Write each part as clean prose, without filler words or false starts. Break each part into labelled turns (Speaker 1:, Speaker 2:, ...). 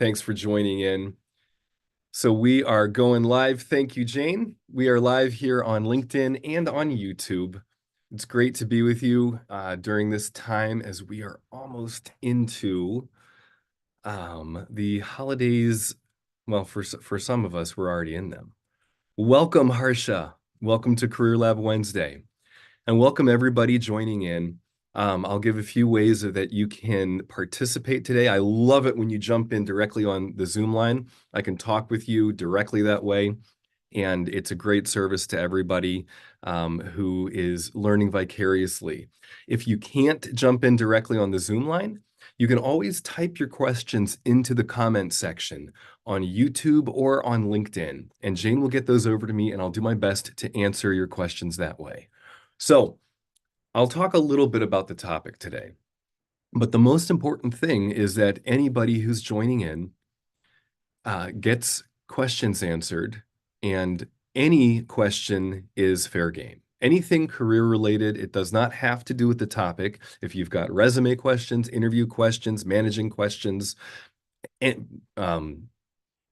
Speaker 1: Thanks for joining in. So we are going live. Thank you, Jane. We are live here on LinkedIn and on YouTube. It's great to be with you during this time as we are almost into the holidays. Well, for some of us, we're already in them. Welcome, Harsha. Welcome to Career Lab Wednesday. And welcome everybody joining in. I'll give a few ways that you can participate today. I love it when you jump in directly on the Zoom line. I can talk with you directly that way. And it's a great service to everybody who is learning vicariously. If you can't jump in directly on the Zoom line, you can always type your questions into the comment section on YouTube or on LinkedIn. And Jane will get those over to me and I'll do my best to answer your questions that way. So I'll talk a little bit about the topic today, but the most important thing is that anybody who's joining in gets questions answered, and any question is fair game. Anything career related, it does not have to do with the topic. If you've got resume questions, interview questions, managing questions, and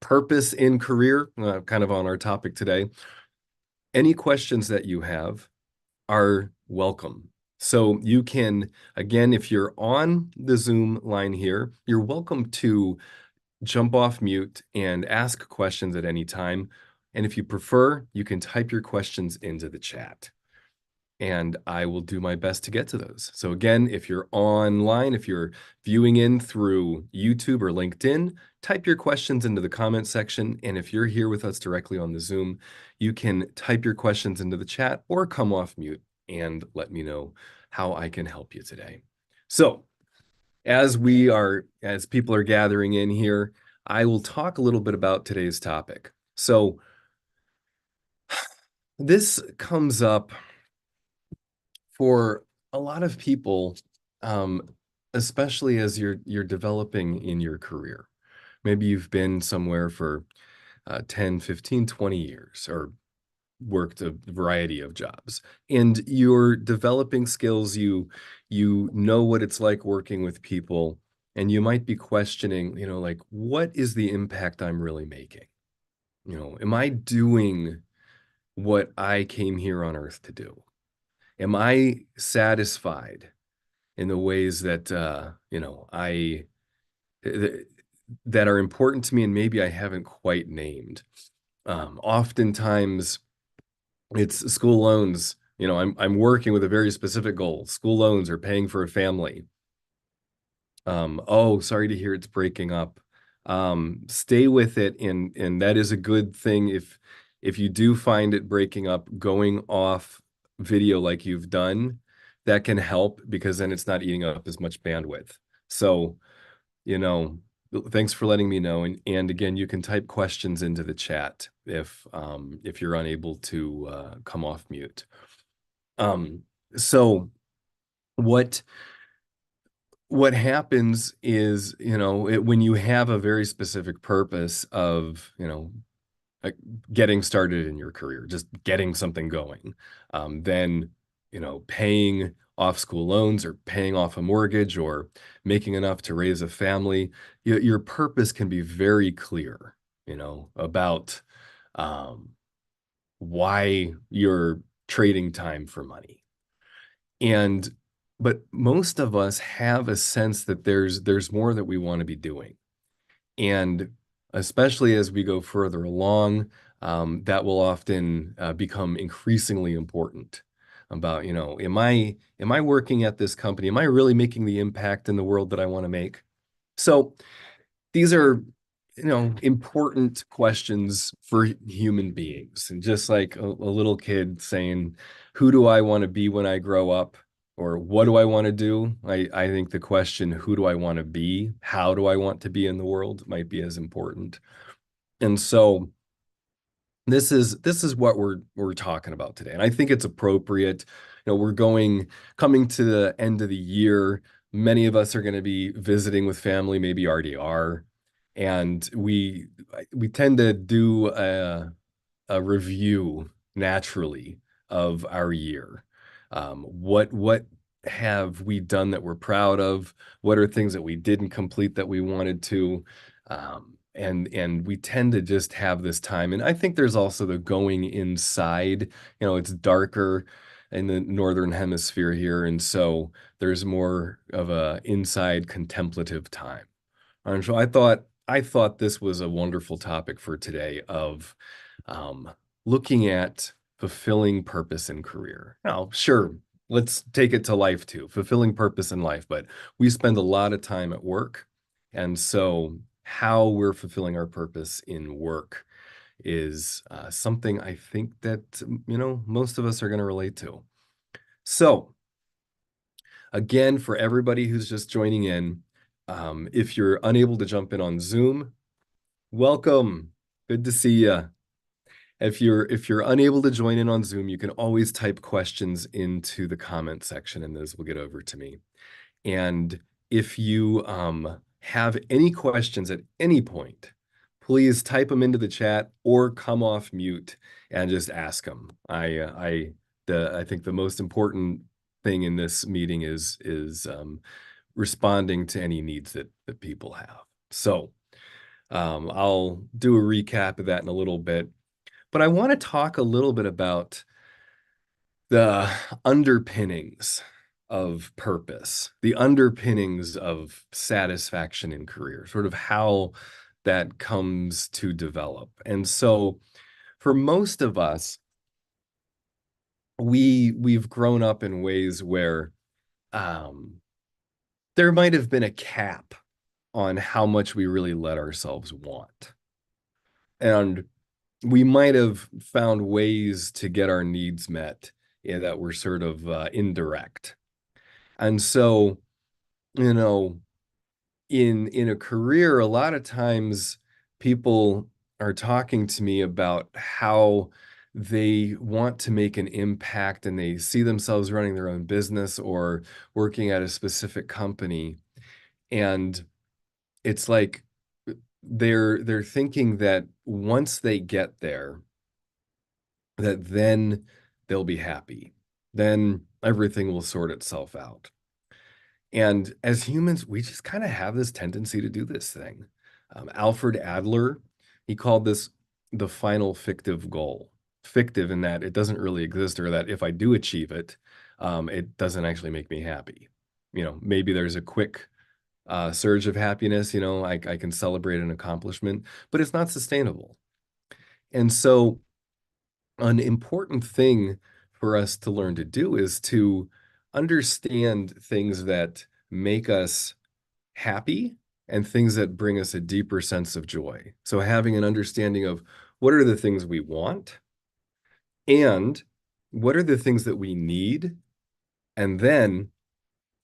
Speaker 1: purpose in career, kind of on our topic today, any questions that you have are welcome. So you can, again, if you're on the Zoom line here, you're welcome to jump off mute and ask questions at any time. And if you prefer, you can type your questions into the chat. And I will do my best to get to those. So again, if you're online, if you're viewing in through YouTube or LinkedIn, type your questions into the comment section. And if you're here with us directly on the Zoom, you can type your questions into the chat or come off mute and let me know how I can help you today. So as people are gathering in here, I will talk a little bit about today's topic. So this comes up for a lot of people, especially as you're developing in your career. Maybe you've been somewhere for 10, 15, 20 years or worked a variety of jobs, and you're developing skills. You know what it's like working with people, and you might be questioning, like, what is the impact I'm really making? Am I doing what I came here on earth to do? Am I satisfied in the ways that I that are important to me and maybe I haven't quite named? Oftentimes it's school loans. I'm working with a very specific goal. School loans are paying for a family. Oh, sorry to hear it's breaking up. Stay with it, and that is a good thing. If you do find it breaking up, going off video like you've done, that can help because then it's not eating up as much bandwidth. So, thanks for letting me know. And again, you can type questions into the chat if you're unable to come off mute. So what happens is, when you have a very specific purpose of, like getting started in your career, just getting something going, then, paying off school loans or paying off a mortgage or making enough to raise a family, your purpose can be very clear, about why you're trading time for money. But most of us have a sense that there's more that we want to be doing. And especially as we go further along, that will often become increasingly important about, am I working at this company? Am I really making the impact in the world that I want to make? So these are, important questions for human beings. And just like a little kid saying, who do I want to be when I grow up? Or what do I want to do? I think the question, who do I want to be? How do I want to be in the world might be as important. And so this is what we're talking about today. And I think it's appropriate. We're coming to the end of the year. Many of us are going to be visiting with family, maybe already are. And we tend to do a review naturally of our year. What have we done that we're proud of? What are things that we didn't complete that we wanted to? And we tend to just have this time. And I think there's also the going inside. It's darker in the northern hemisphere here, and so there's more of a inside contemplative time. And so I thought this was a wonderful topic for today of um, looking at fulfilling purpose in career. Now, sure, let's take it to life too, fulfilling purpose in life, but we spend a lot of time at work. And so how we're fulfilling our purpose in work is something I think that, most of us are going to relate to. So again, for everybody who's just joining in, if you're unable to jump in on Zoom, welcome. Good to see you. If you're unable to join in on Zoom, you can always type questions into the comment section, and those will get over to me. And if you have any questions at any point, please type them into the chat or come off mute and just ask them. I think the most important thing in this meeting is responding to any needs that people have. So I'll do a recap of that in a little bit, but I want to talk a little bit about the underpinnings of purpose, the underpinnings of satisfaction in career, sort of how that comes to develop. And so for most of us, we've grown up in ways where um, there might have been a cap on how much we really let ourselves want. And we might have found ways to get our needs met, that were sort of indirect. And so, you know, in a career, a lot of times people are talking to me about how they want to make an impact and they see themselves running their own business or working at a specific company. And it's like they're thinking that once they get there, that then they'll be happy. Then everything will sort itself out. And as humans, we just kind of have this tendency to do this thing. Alfred Adler, he called this the final fictive goal. Fictive in that it doesn't really exist, or that if I do achieve it, it doesn't actually make me happy. Maybe there's a quick surge of happiness, I can celebrate an accomplishment, but it's not sustainable. And so an important thing for us to learn to do is to understand things that make us happy and things that bring us a deeper sense of joy. So having an understanding of what are the things we want and what are the things that we need, and then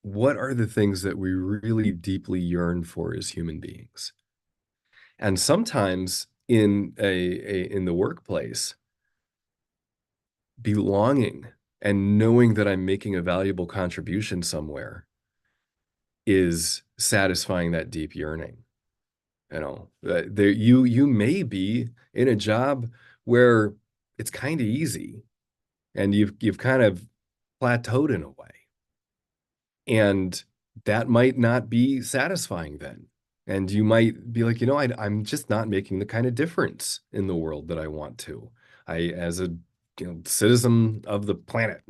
Speaker 1: what are the things that we really deeply yearn for as human beings. And sometimes in the workplace, belonging and knowing that I'm making a valuable contribution somewhere is satisfying that deep yearning. You may be in a job where it's kind of easy and you've kind of plateaued in a way. And that might not be satisfying then. And you might be like, I'm just not making the kind of difference in the world that I want to. As a citizen of the planet,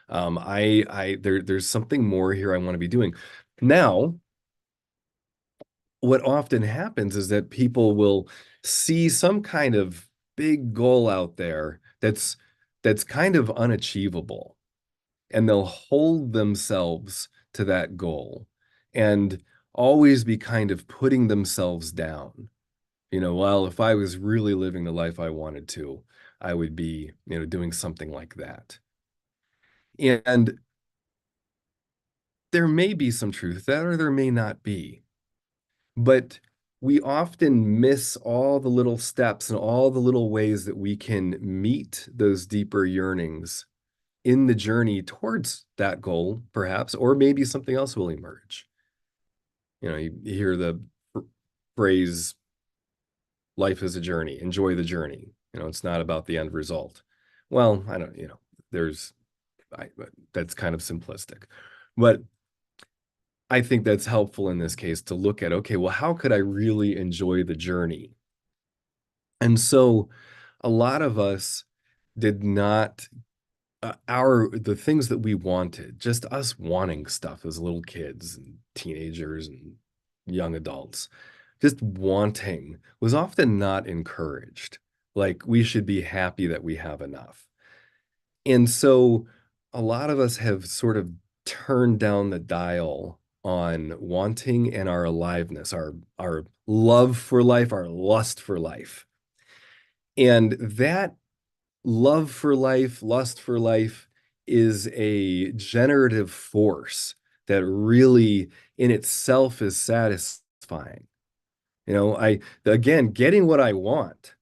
Speaker 1: there's something more here I want to be doing. Now, what often happens is that people will see some kind of big goal out there that's kind of unachievable, and they'll hold themselves to that goal and always be kind of putting themselves down. Well, if I was really living the life I wanted to, I would be, doing something like that. And there may be some truth to that, or there may not be. But we often miss all the little steps and all the little ways that we can meet those deeper yearnings in the journey towards that goal, perhaps, or maybe something else will emerge. You hear the phrase, life is a journey, enjoy the journey. It's not about the end result. Well, I don't, that's kind of simplistic. But I think that's helpful in this case to look at, okay, well, how could I really enjoy the journey? And so a lot of us did not the things that we wanted, just us wanting stuff as little kids and teenagers and young adults, just wanting was often not encouraged. Like we should be happy that we have enough. And so a lot of us have sort of turned down the dial on wanting and our aliveness, our love for life, our lust for life. And that love for life, lust for life is a generative force that really in itself is satisfying. Again, getting what I want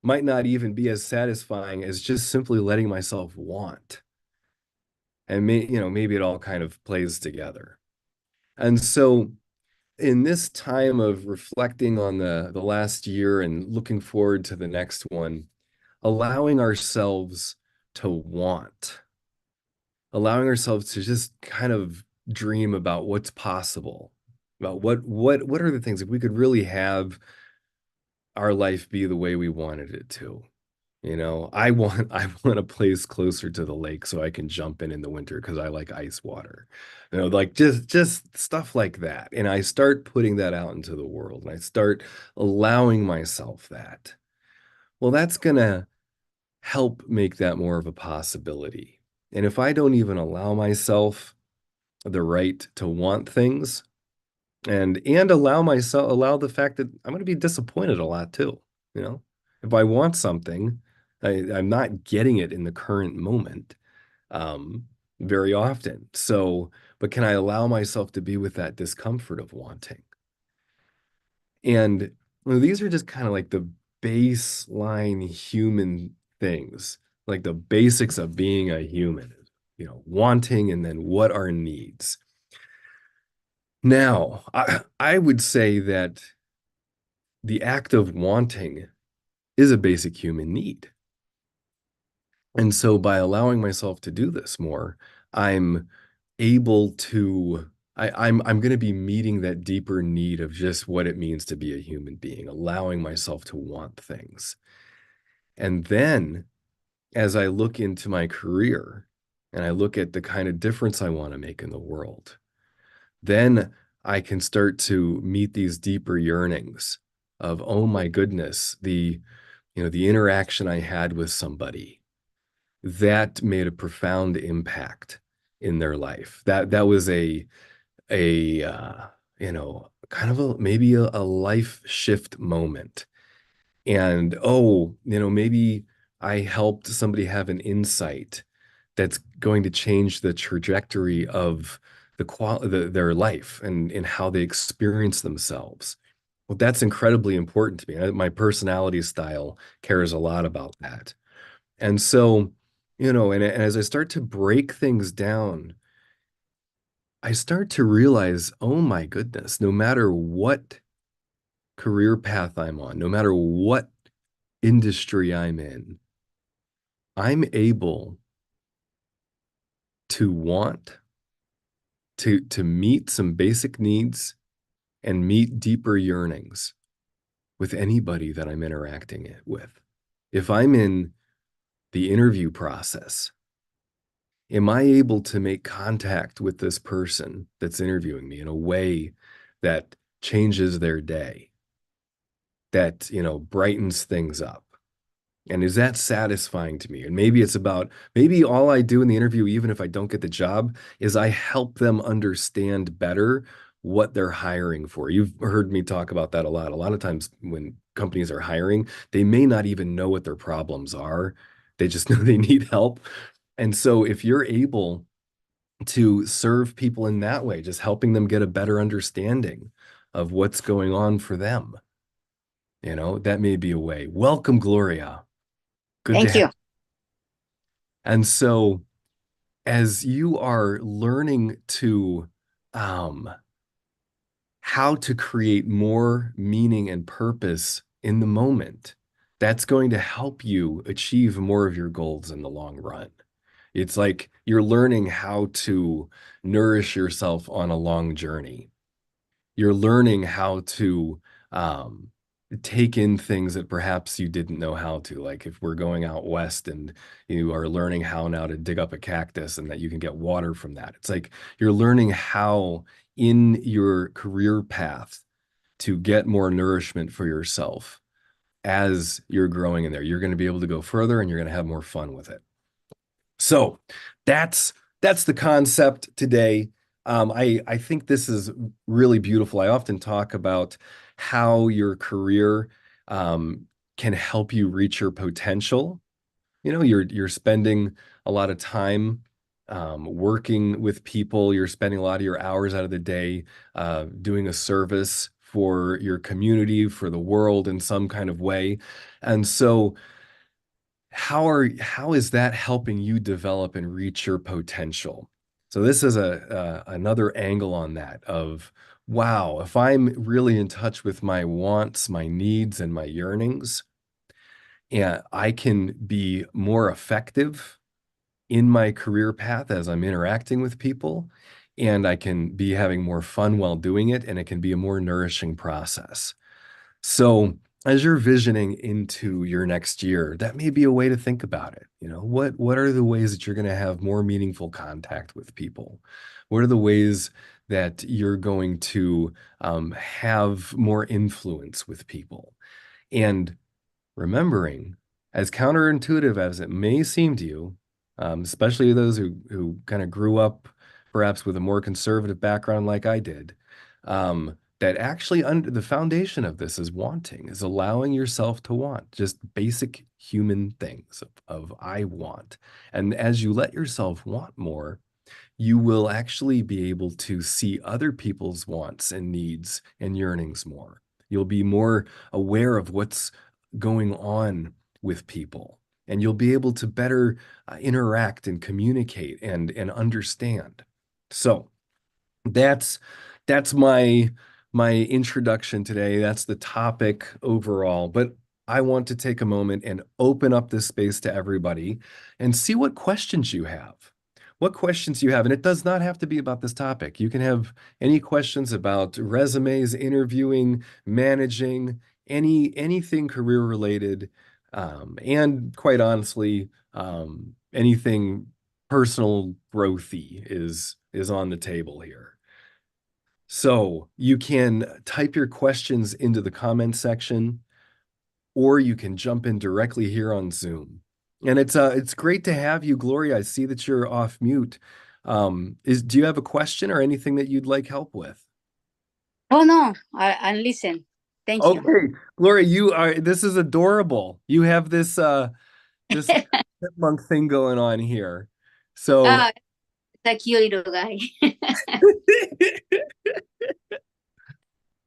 Speaker 1: might not even be as satisfying as just simply letting myself want. And maybe it all kind of plays together. And so in this time of reflecting on the last year and looking forward to the next one, allowing ourselves to want, allowing ourselves to just kind of dream about what's possible, about what are the things if we could really have our life be the way we wanted it to. I want a place closer to the lake so I can jump in the winter because I like ice water. Like just stuff like that. And I start putting that out into the world and I start allowing myself that. Well, that's gonna help make that more of a possibility. And if I don't even allow myself the right to want things and allow the fact that I'm going to be disappointed a lot too, you know? If I want something, I'm not getting it in the current moment um, very often. So, but can I allow myself to be with that discomfort of wanting? And these are just kind of like the baseline human things, like the basics of being a human, wanting and then what are needs. Now, I would say that the act of wanting is a basic human need. And so by allowing myself to do this more, I'm able to I'm going to be meeting that deeper need of just what it means to be a human being, allowing myself to want things. And then as I look into my career and I look at the kind of difference I want to make in the world, then I can start to meet these deeper yearnings of, oh my goodness, the interaction I had with somebody that made a profound impact in their life. That was a kind of maybe a life shift moment. And maybe I helped somebody have an insight that's going to change the trajectory of their life and how they experience themselves. Well, that's incredibly important to me. My personality style cares a lot about that. And so, and as I start to break things down, I start to realize, oh my goodness, no matter what career path I'm on, no matter what industry I'm in, I'm able to want to meet some basic needs and meet deeper yearnings with anybody that I'm interacting with. If I'm in the interview process, am I able to make contact with this person that's interviewing me in a way that changes their day, that, brightens things up? And is that satisfying to me? And maybe all I do in the interview, even if I don't get the job, is I help them understand better what they're hiring for. You've heard me talk about that a lot. A lot of times when companies are hiring, they may not even know what their problems are. They just know they need help. And so if you're able to serve people in that way, just helping them get a better understanding of what's going on for them, that may be a way. Welcome, Gloria. Good to
Speaker 2: Thank
Speaker 1: have.
Speaker 2: you.
Speaker 1: And so as you are learning to um, how to create more meaning and purpose in the moment, that's going to help you achieve more of your goals in the long run. It's like You're learning how to nourish yourself on a long journey. You're learning how to um, take in things that perhaps you didn't know how to. Like if we're going out west and you are learning how now to dig up a cactus and that you can get water from that. It's like you're learning how in your career path to get more nourishment for yourself as you're growing in there. You're going to be able to go further and you're going to have more fun with it. So that's the concept today. I think this is really beautiful. I often talk about how your career can help you reach your potential. You know, you're spending a lot of time working with people. You're spending a lot of your hours out of the day doing a service for your community, for the world in some kind of way. And so how is that helping you develop and reach your potential? So this is another angle on that of, wow, if I'm really in touch with my wants, my needs, and my yearnings, and I can be more effective in my career path as I'm interacting with people, and I can be having more fun while doing it, and it can be a more nourishing process. So as you're visioning into your next year, that may be a way to think about it. You know, what are the ways that you're going to have more meaningful contact with people? What are the ways that you're going to have more influence with people? And remembering, as counterintuitive as it may seem to you, especially those who kind of grew up perhaps with a more conservative background like I did, that actually under the foundation of this is wanting, is allowing yourself to want just basic human things of I want. And as you let yourself want more, you will actually be able to see other people's wants and needs and yearnings more. You'll be more aware of what's going on with people, and you'll be able to better interact and communicate and understand. So that's my introduction today. That's the topic overall, but I want to take a moment and open up this space to everybody and see what questions you have. What questions you have, and it does not have to be about this topic. You can have any questions about resumes, interviewing, managing, anything career related, and quite honestly, anything personal growthy is on the table here. So you can type your questions into the comment section, or you can jump in directly here on Zoom. And it's great to have you, Gloria. I see that you're off mute. Do you have a question or anything that you'd like help with?
Speaker 2: Oh no, I listen. Thank you.
Speaker 1: Okay, Gloria, this is adorable. You have this chipmunk thing going on here. So
Speaker 2: Ah, it's a cute little guy.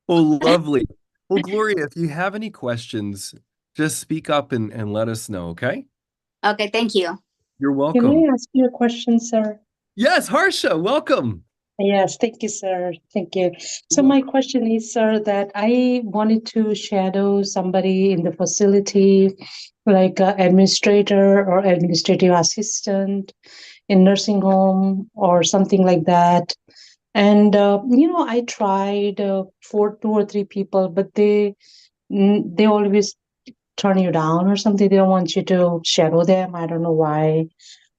Speaker 1: oh, lovely. Well, Gloria, if you have any questions, just speak up and let us know, okay?
Speaker 2: Okay, thank you.
Speaker 1: You're
Speaker 3: Can
Speaker 1: welcome.
Speaker 3: I ask you a question, sir?
Speaker 1: Yes, Harsha, welcome.
Speaker 3: Yes, thank you, sir. Thank you.
Speaker 1: You're
Speaker 3: So my question is, sir, that I wanted to shadow somebody in the facility, like administrator or administrative assistant in nursing home or something like that. And I tried for two or three people, but they always turn you down or something. They don't want you to shadow them. I don't know why.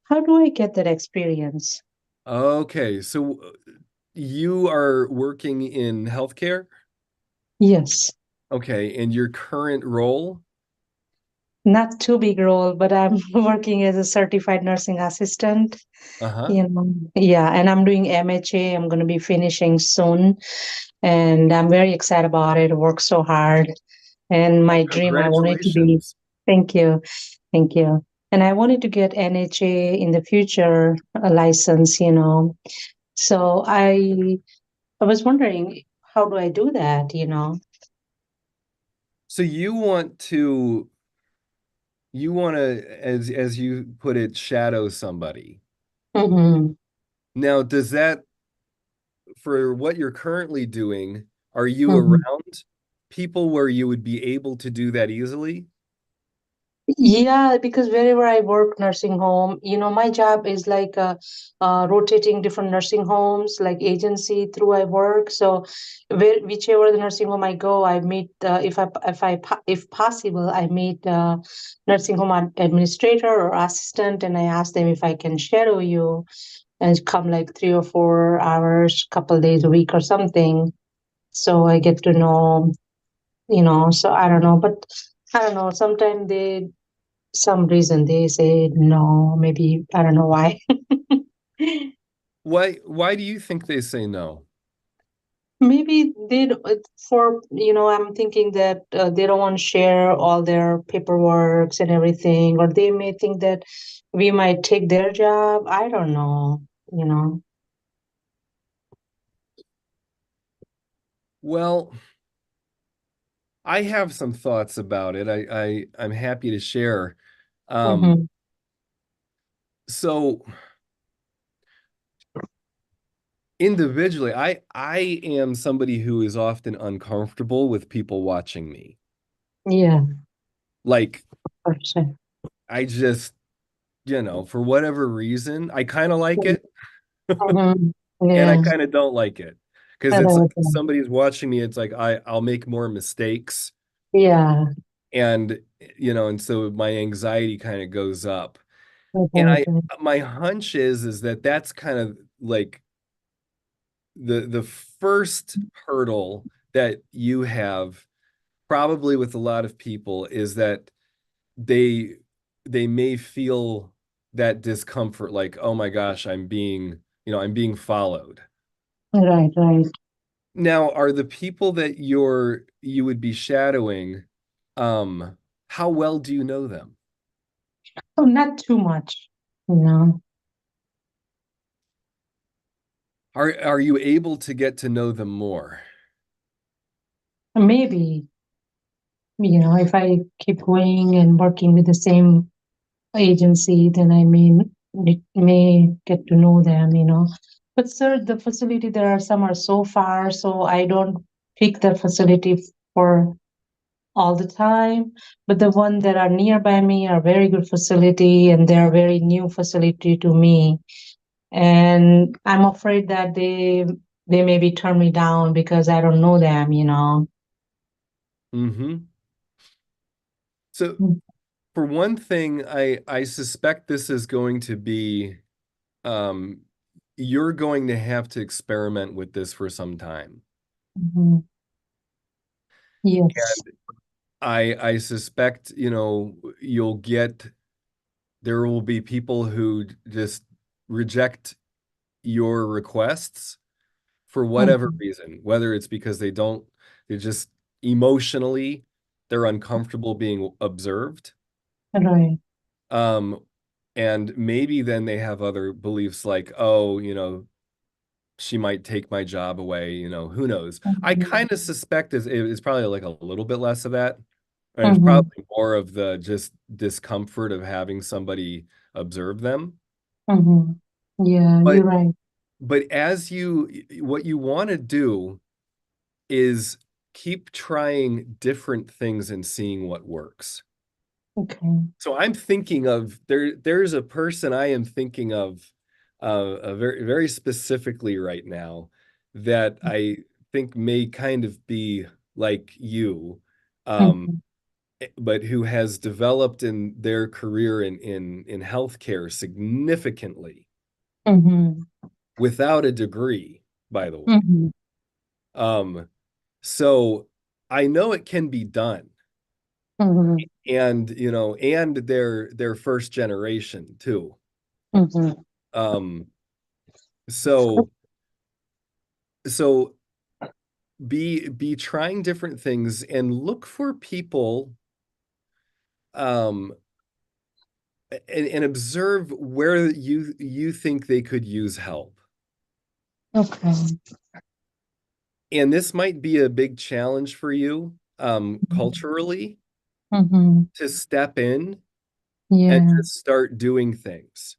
Speaker 3: How do I get that experience?
Speaker 1: Okay, so you are working in healthcare?
Speaker 3: Yes.
Speaker 1: Okay, and your current role?
Speaker 3: Not too big role, but I'm working as a certified nursing assistant.
Speaker 1: Uh-huh.
Speaker 3: Yeah, and I'm doing MHA. I'm going to be finishing soon, and I'm very excited about it. I work so hard, and my dream, I wanted to be.
Speaker 1: Congratulations.
Speaker 3: Thank you, thank you. And I wanted to get NHA in the future, a license. So I was wondering, how do I do that?
Speaker 1: So you want to, as you put it, shadow somebody.
Speaker 3: Hmm.
Speaker 1: Now, does that, for what you're currently doing, are you
Speaker 3: Hmm.
Speaker 1: around people where you would be able to do that easily?
Speaker 3: Yeah, because wherever I work, nursing home, my job is like rotating different nursing homes, like agency through I work. So, whichever the nursing home I go, I meet if possible, I meet nursing home administrator or assistant, and I ask them if I can shadow you and come like 3 or 4 hours, couple days a week or something. So I get to know, So I don't know, but I don't know. Sometimes some reason they say no, maybe I don't know why.
Speaker 1: Why do you think they say no?
Speaker 3: Maybe I'm thinking that they don't want to share all their paperwork and everything, or they may think that we might take their job. I don't know, you know.
Speaker 1: Well, I have some thoughts about it. I'm happy to share. Um,
Speaker 3: Mm-hmm.
Speaker 1: so individually, I am somebody who is often uncomfortable with people watching me.
Speaker 3: Yeah,
Speaker 1: Like
Speaker 3: for sure.
Speaker 1: I just, for whatever reason, I kind of like it
Speaker 3: Mm-hmm.
Speaker 1: and I
Speaker 3: Yeah,
Speaker 1: kind of don't like it. Because it's like
Speaker 3: right.
Speaker 1: if somebody's watching me, it's like I'll make more mistakes
Speaker 3: Yeah,
Speaker 1: and and so my anxiety kind of goes up.
Speaker 3: right,
Speaker 1: And
Speaker 3: right,
Speaker 1: I
Speaker 3: right.
Speaker 1: my hunch is that that's kind of like the first hurdle that you have probably with a lot of people is that they they may feel that discomfort like, oh my gosh, I'm being followed.
Speaker 3: Right, right.
Speaker 1: Now, are the people that you would be shadowing, how well do you know them?
Speaker 3: Oh, not too much, you know.
Speaker 1: Are you able to get to know them more?
Speaker 3: Maybe, if I keep going and working with the same agency, then may get to know them. But sir, the facility there are some are so far, so I don't pick the facility for all the time. But the one that are nearby me are very good facility, and they are very new facility to me. And I'm afraid that they maybe turn me down because I don't know them.
Speaker 1: Mm-hmm. So
Speaker 3: Mm-hmm.
Speaker 1: for one thing, I suspect this is going to be um you're going to have to experiment with this for some time.
Speaker 3: Yes.
Speaker 1: And I suspect, you'll get there will be people who just reject your requests for whatever
Speaker 3: Mhm.
Speaker 1: reason, whether it's because they're just emotionally, they're uncomfortable being observed.
Speaker 3: Right.
Speaker 1: Um, and maybe then they have other beliefs like, oh, she might take my job away, who knows? I
Speaker 3: Mhm.
Speaker 1: kind of suspect it's probably like a little bit less of that. And it's
Speaker 3: Mhm.
Speaker 1: probably more of the just discomfort of having somebody observe them.
Speaker 3: Mhm. Yeah,
Speaker 1: But
Speaker 3: you're right.
Speaker 1: what you want to do is keep trying different things and seeing what works.
Speaker 3: Okay.
Speaker 1: So I'm thinking of there's a person I am thinking of very very specifically right now that I think may kind of be like you, um,
Speaker 3: Mhm.
Speaker 1: but who has developed in their career in healthcare significantly
Speaker 3: Mhm.
Speaker 1: without a degree, by the way.
Speaker 3: Mhm.
Speaker 1: Um, so I know it can be done.
Speaker 3: Mhm.
Speaker 1: And and their first generation too.
Speaker 3: Mhm.
Speaker 1: Um, so so be trying different things and look for people um and observe where you think they could use help.
Speaker 3: Okay.
Speaker 1: And this might be a big challenge for you culturally
Speaker 3: Mhm.
Speaker 1: to step in and
Speaker 3: Yeah.
Speaker 1: to start doing things.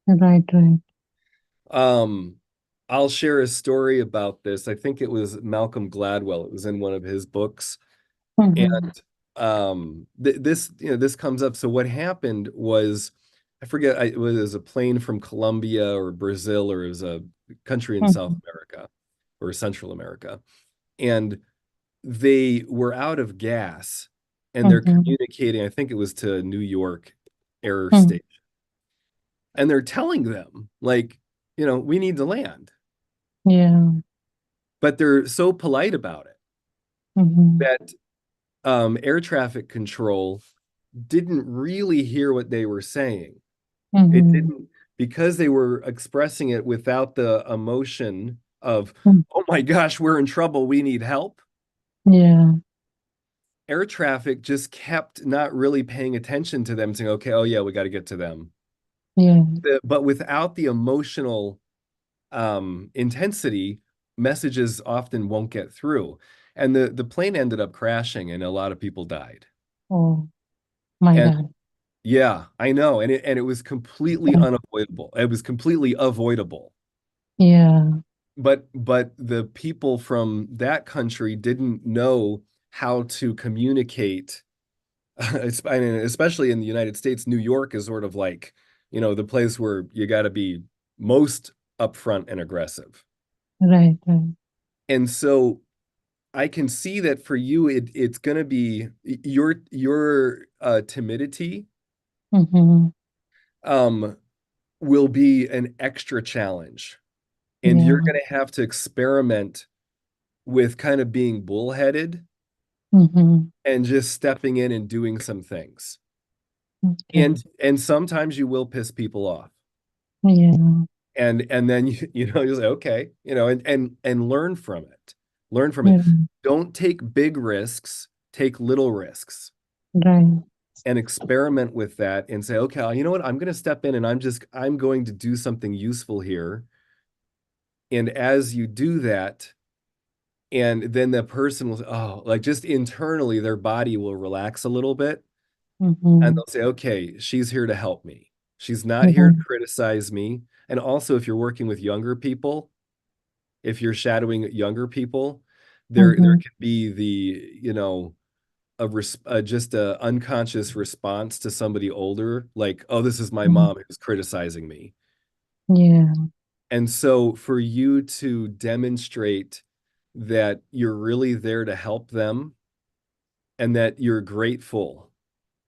Speaker 3: Right, right.
Speaker 1: Um, I'll share a story about this. I think it was Malcolm Gladwell. It was in one of his books. And
Speaker 3: Mhm.
Speaker 1: this comes up. So what happened was, I forget, it was a plane from Colombia or Brazil, or it was a country in South
Speaker 3: Mhm.
Speaker 1: America or Central America, and they were out of gas, and they're
Speaker 3: Mhm.
Speaker 1: communicating, I think it was to New York Air
Speaker 3: Mhm.
Speaker 1: Station, and they're telling them, like, we need to land,
Speaker 3: Yeah.
Speaker 1: but they're so polite about it
Speaker 3: Mhm.
Speaker 1: that air traffic control didn't really hear what they were saying. It
Speaker 3: Mhm.
Speaker 1: didn't, because they were expressing it without the emotion of,
Speaker 3: Mm.
Speaker 1: oh my gosh, we're in trouble, we need help.
Speaker 3: Yeah.
Speaker 1: Air traffic just kept not really paying attention to them, saying, okay, oh yeah, we got to get to them.
Speaker 3: Yeah.
Speaker 1: But without the emotional intensity, messages often won't get through. And the plane ended up crashing, and a lot of people died.
Speaker 3: Oh my
Speaker 1: And
Speaker 3: God.
Speaker 1: yeah, I know. And it was completely unavoidable. It was completely avoidable.
Speaker 3: Yeah.
Speaker 1: But the people from that country didn't know how to communicate. I mean, especially in the United States, New York is sort of like, the place where you got to be most upfront and aggressive.
Speaker 3: Right. Right.
Speaker 1: And so I can see that for you, it's going to be your timidity
Speaker 3: Mhm.
Speaker 1: um, will be an extra challenge. And you're
Speaker 3: Yeah.
Speaker 1: going to have to experiment with kind of being bullheaded
Speaker 3: Mhm.
Speaker 1: and just stepping in and doing some things.
Speaker 3: Okay.
Speaker 1: And sometimes you will piss people off.
Speaker 3: Yeah.
Speaker 1: And then you say, okay, and learn from it. Learn from it.
Speaker 3: Yeah.
Speaker 1: Don't take big risks, take little risks
Speaker 3: Right.
Speaker 1: and experiment with that and say, okay, you know what? I'm going to step in and I'm going to do something useful here. And as you do that, and then the person will, oh, like just internally, their body will relax a little bit, and
Speaker 3: Mhm.
Speaker 1: they'll say, okay, she's here to help me. She's not here to
Speaker 3: Yeah.
Speaker 1: criticize me. And also, if you're working with younger people, if you're shadowing younger people, there
Speaker 3: Mhm.
Speaker 1: can be just a unconscious response to somebody older, like, oh, this is my
Speaker 3: Mhm.
Speaker 1: mom who's criticizing me.
Speaker 3: Yeah.
Speaker 1: And so for you to demonstrate that you're really there to help them and that you're grateful.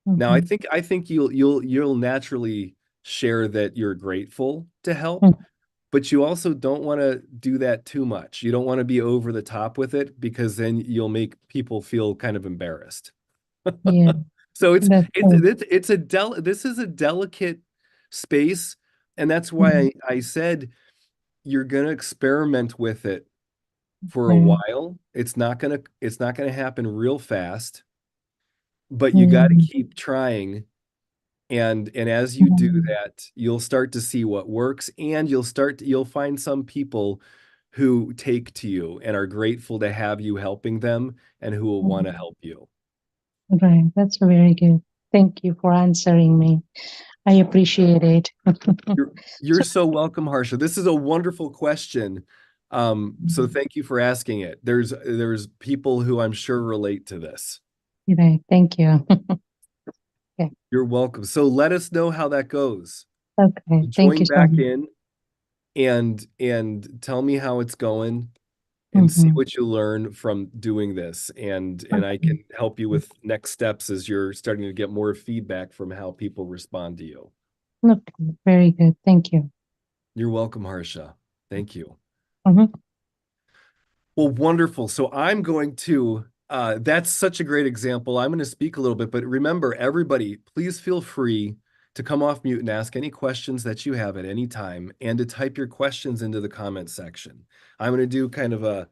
Speaker 1: Now, I
Speaker 3: Mhm.
Speaker 1: think I think you'll naturally share that you're grateful to help,
Speaker 3: Mhm.
Speaker 1: but you also don't want to do that too much. You don't want to be over the top with it, because then you'll make people feel kind of embarrassed.
Speaker 3: Yeah.
Speaker 1: So
Speaker 3: That's true.
Speaker 1: this is a delicate space, and that's
Speaker 3: Mhm.
Speaker 1: why I said you're gonna experiment with it for a
Speaker 3: Okay.
Speaker 1: while. It's not gonna happen real fast, but you got to
Speaker 3: Mhm.
Speaker 1: keep trying. And as you do
Speaker 3: Mhm.
Speaker 1: that, you'll start to see what works, and you'll find some people who take to you and are grateful to have you helping them and who will want to
Speaker 3: Mhm.
Speaker 1: help you.
Speaker 3: Right. That's very good. Thank you for answering me. I appreciate it.
Speaker 1: You're
Speaker 3: So,
Speaker 1: so welcome, Harsha. This is a wonderful question. So thank you for asking it. There's people who I'm sure relate to this.
Speaker 3: right. Thank you. Okay.
Speaker 1: You're welcome. So let us know how that goes.
Speaker 3: Okay. Thank you
Speaker 1: Join
Speaker 3: so
Speaker 1: back
Speaker 3: much.
Speaker 1: in and tell me how it's going and see
Speaker 3: Mhm.
Speaker 1: what you learn from doing this. And I
Speaker 3: Okay.
Speaker 1: can help you with next steps as you're starting to get more feedback from how people respond to you.
Speaker 3: Okay. Very good. Thank you.
Speaker 1: You're welcome, Harsha. Thank you.
Speaker 3: Mhm.
Speaker 1: Well, wonderful. So I'm going to, that's such a great example. I'm going to speak a little bit, but remember, everybody, please feel free to come off mute and ask any questions that you have at any time, and to type your questions into the comment section. I'm going to do kind of a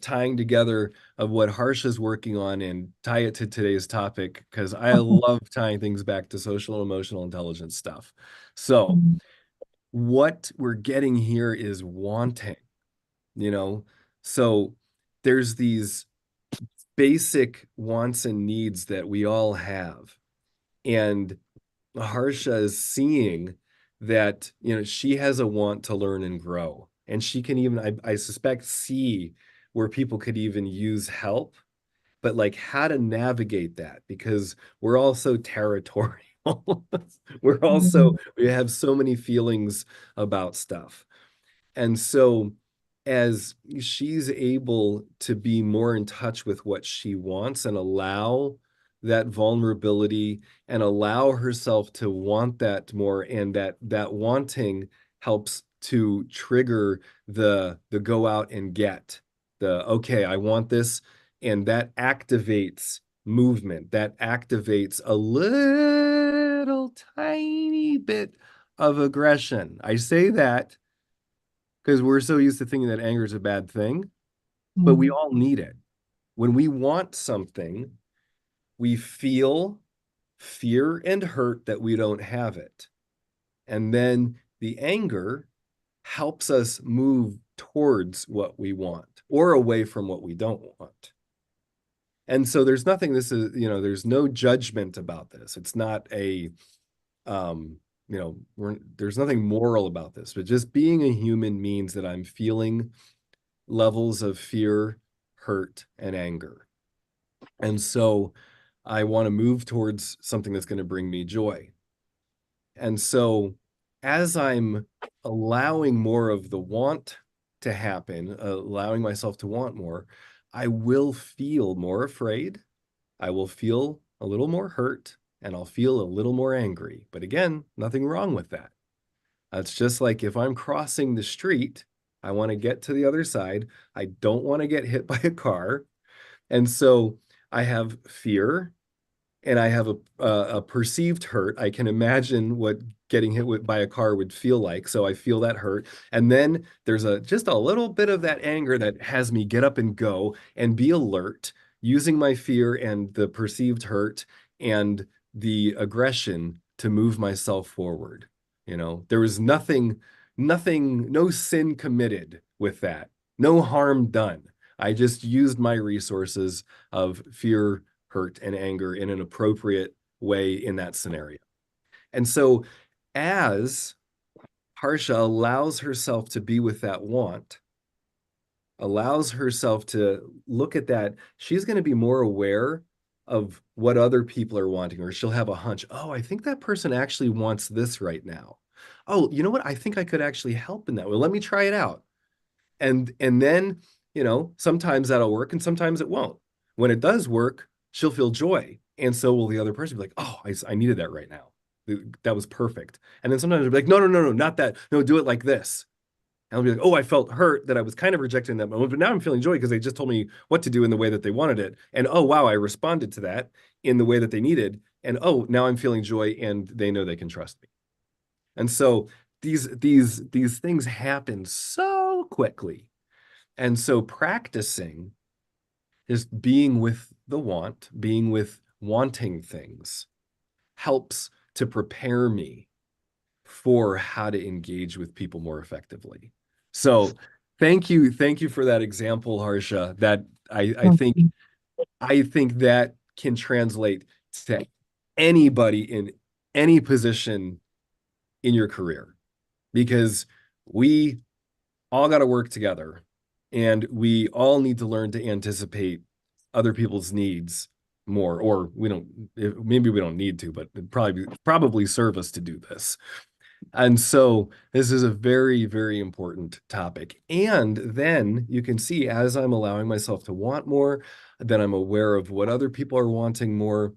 Speaker 1: tying together of what Harsha's working on and tie it to today's topic, because I love tying things back to social and emotional intelligence stuff. So
Speaker 3: Mhm.
Speaker 1: what we're getting here is wanting, you know? So there's these basic wants and needs that we all have. And Harsha is seeing that, she has a want to learn and grow. And she can even, I suspect, see where people could even use help. but like how to navigate that, because we're all so territorial. We have so many feelings about stuff. And so as she's able to be more in touch with what she wants and allow that vulnerability and allow herself to want that more, and that wanting helps to trigger the go out and get the, okay, I want this, and that activates movement, that activates a little tiny bit of aggression. I say that because we're so used to thinking that anger is a bad thing, but we all need it. When we want something, we feel fear and hurt that we don't have it. And then the anger helps us move towards what we want or away from what we don't want. And so there's nothing, this is, there's no judgment about this. It's not a, there's nothing moral about this, but just being a human means that I'm feeling levels of fear, hurt, and anger. And so I want to move towards something that's going to bring me joy. And so as I'm allowing more of the want to happen, allowing myself to want more, I will feel more afraid. I will feel a little more hurt, and I'll feel a little more angry. But again, nothing wrong with that. It's just like if I'm crossing the street, I want to get to the other side. I don't want to get hit by a car. And so I have fear, and I have a perceived hurt. I can imagine what getting hit by a car would feel like. So I feel that hurt. And then there's just a little bit of that anger that has me get up and go and be alert, using my fear and the perceived hurt and the aggression to move myself forward. There was nothing, no sin committed with that, no harm done. I just used my resources of fear, hurt, and anger in an appropriate way in that scenario. And so as Harsha allows herself to be with that want, allows herself to look at that, she's going to be more aware of what other people are wanting, or she'll have a hunch. Oh, I think that person actually wants this right now. Oh, you know what? I think I could actually help in that way. Let me try it out. And then, sometimes that'll work and sometimes it won't. When it does work, she'll feel joy. And so will the other person be like, oh, I needed that right now. That was perfect. And then sometimes they'll be like, no, not that. No, do it like this. And I'll be like, oh, I felt hurt that I was kind of rejected in that moment, but now I'm feeling joy because they just told me what to do in the way that they wanted it. And oh, wow, I responded to that in the way that they needed. And oh, now I'm feeling joy and they know they can trust me. And so these things happen so quickly. And so practicing is being with the want, being with wanting things, helps to prepare me for how to engage with people more effectively. So thank you for that example, Harsha. That I think that can translate to anybody in any position in your career, because we all got to work together, and we all need to learn to anticipate other people's needs more, or maybe we don't need to, but it probably serve us to do this. And so this is a very, very important topic. And then you can see, as I'm allowing myself to want more, then I'm aware of what other people are wanting more,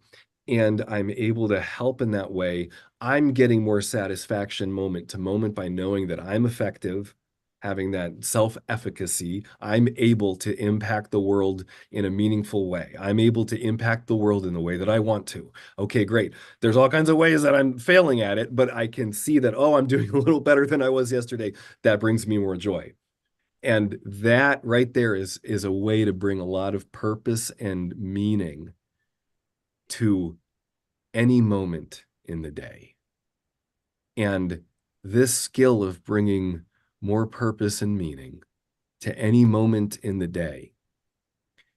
Speaker 1: and I'm able to help in that way. I'm getting more satisfaction moment to moment by knowing that I'm effective, having that self-efficacy. I'm able to impact the world in a meaningful way. I'm able to impact the world in the way that I want to. Okay, great. There's all kinds of ways that I'm failing at it, but I can see that, oh, I'm doing a little better than I was yesterday. That brings me more joy. And that right there is a way to bring a lot of purpose and meaning to any moment in the day. And this skill of bringing more purpose and meaning to any moment in the day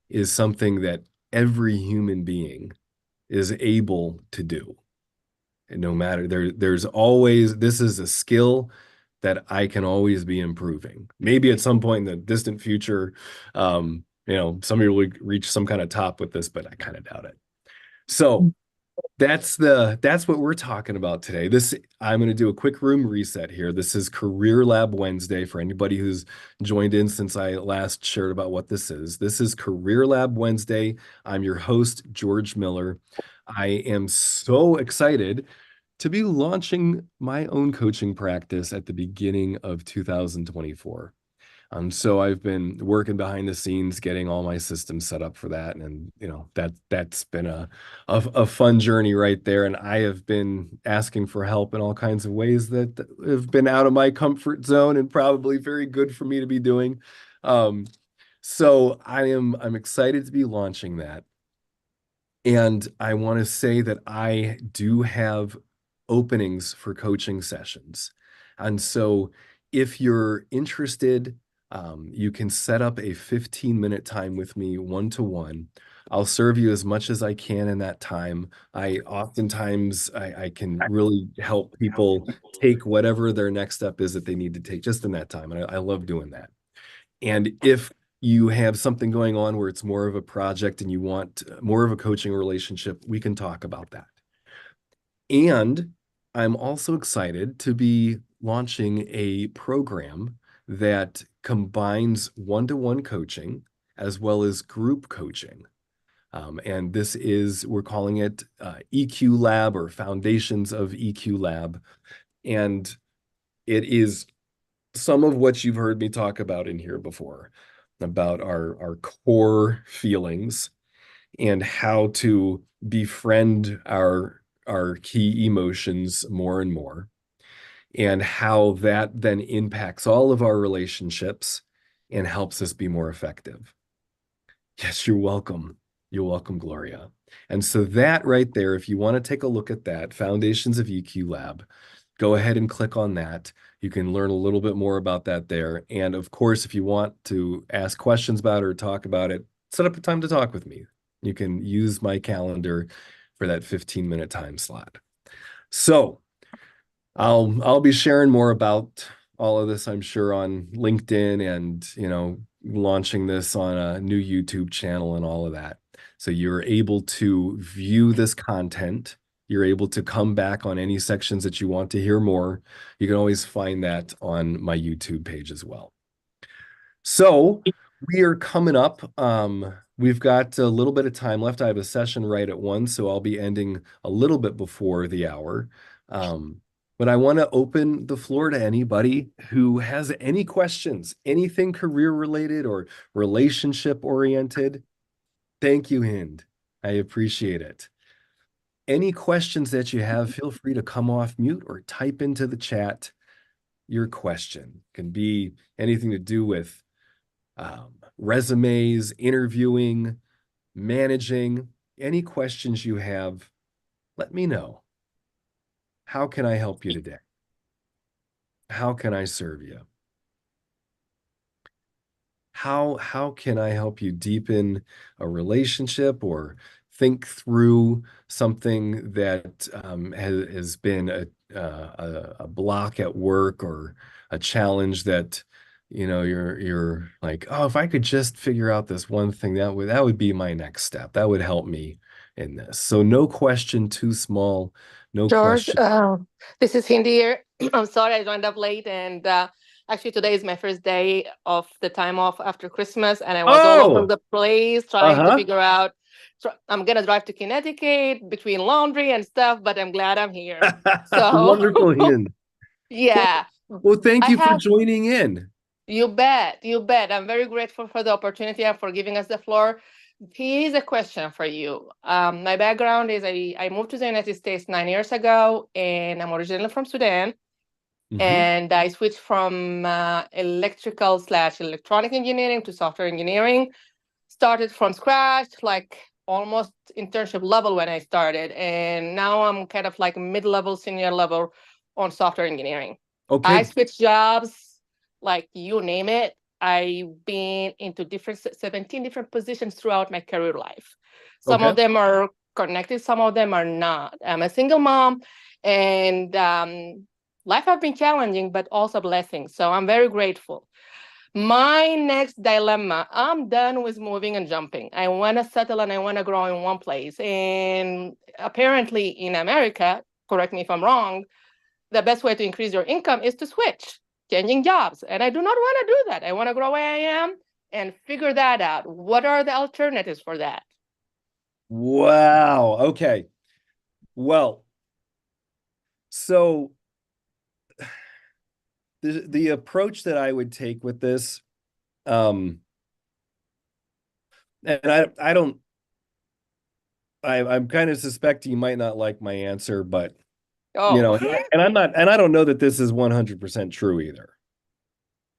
Speaker 1: is something that every human being is able to do. And no matter, there's always, this is a skill that I can always be improving. Maybe at some point in the distant future, somebody will reach some kind of top with this, but I kind of doubt it. So that's what we're talking about today. I'm going to do a quick room reset here. This is Career Lab Wednesday for anybody who's joined in since I last shared about what this is. This is Career Lab Wednesday. I'm your host, George Miller. I am so excited to be launching my own coaching practice at the beginning of 2024. So I've been working behind the scenes, getting all my systems set up for that, and that's been a fun journey right there. And I have been asking for help in all kinds of ways that have been out of my comfort zone and probably very good for me to be doing. So I'm excited to be launching that. And I want to say that I do have openings for coaching sessions. And so if you're interested, you can set up a 15-minute time with me one-to-one. I'll serve you as much as I can in that time. I can really help people take whatever their next step is that they need to take just in that time. And I love doing that. And if you have something going on where it's more of a project and you want more of a coaching relationship, we can talk about that. And I'm also excited to be launching a program that combines one-to-one coaching as well as group coaching. And we're calling it EQ Lab, or Foundations of EQ Lab. And it is some of what you've heard me talk about in here before, about our core feelings and how to befriend our key emotions more and more, and how that then impacts all of our relationships and helps us be more effective. Yes, you're welcome. You're welcome, Gloria. And so that right there, if you want to take a look at that, Foundations of EQ Lab, go ahead and click on that. You can learn a little bit more about that there. And of course, if you want to ask questions about it or talk about it, set up a time to talk with me. You can use my calendar for that 15-minute time slot. So I'll be sharing more about all of this, I'm sure, on LinkedIn and, launching this on a new YouTube channel and all of that. So you're able to view this content. You're able to come back on any sections that you want to hear more. You can always find that on my YouTube page as well. So we are coming up. We've got a little bit of time left. I have a session right at 1, so I'll be ending a little bit before the hour. But I want to open the floor to anybody who has any questions, anything career related or relationship oriented. Thank you, Hind. I appreciate it. Any questions that you have, feel free to come off mute or type into the chat your question. It can be anything to do with resumes, interviewing, managing. Any questions you have, let me know. How can I help you today? How can I serve you? How can I help you deepen a relationship or think through something that has been a block at work, or a challenge that you're like, oh, if I could just figure out this one thing, that would be my next step. That would help me in this. So no question too small, no
Speaker 4: George,
Speaker 1: question.
Speaker 4: this is Hindi here. I'm sorry I joined up late, and actually today is my first day of the time off after Christmas, and I was all over the place trying to figure out. I'm gonna drive to Connecticut between laundry and stuff, but I'm glad I'm here. So
Speaker 1: wonderful, Hind.
Speaker 4: Yeah.
Speaker 1: Well, thank you for joining in.
Speaker 4: You bet. I'm very grateful for the opportunity and for giving us the floor. Here's a question for you. My background is I moved to the United States 9 years ago, and I'm originally from Sudan. And I switched from electrical/electronic engineering to software engineering. Started from scratch, like almost internship level when I started. And now I'm kind of like mid-level, senior level on software engineering.
Speaker 1: Okay.
Speaker 4: I switched jobs, like you name it. I've been into 17 different positions throughout my career life. Some of them are connected, some of them are not. I'm a single mom, and life has been challenging, but also blessing. So I'm very grateful. My next dilemma, I'm done with moving and jumping. I want to settle and I want to grow in one place. And apparently in America, correct me if I'm wrong, the best way to increase your income is to switch, changing jobs. And I do not want to do that. I want to grow where I am and figure that out. What are the alternatives for that?
Speaker 1: Wow. Okay. Well, so the approach that I would take with this, and I'm kind of suspecting you might not like my answer, but
Speaker 4: Oh,
Speaker 1: and I don't know that this is 100% true either.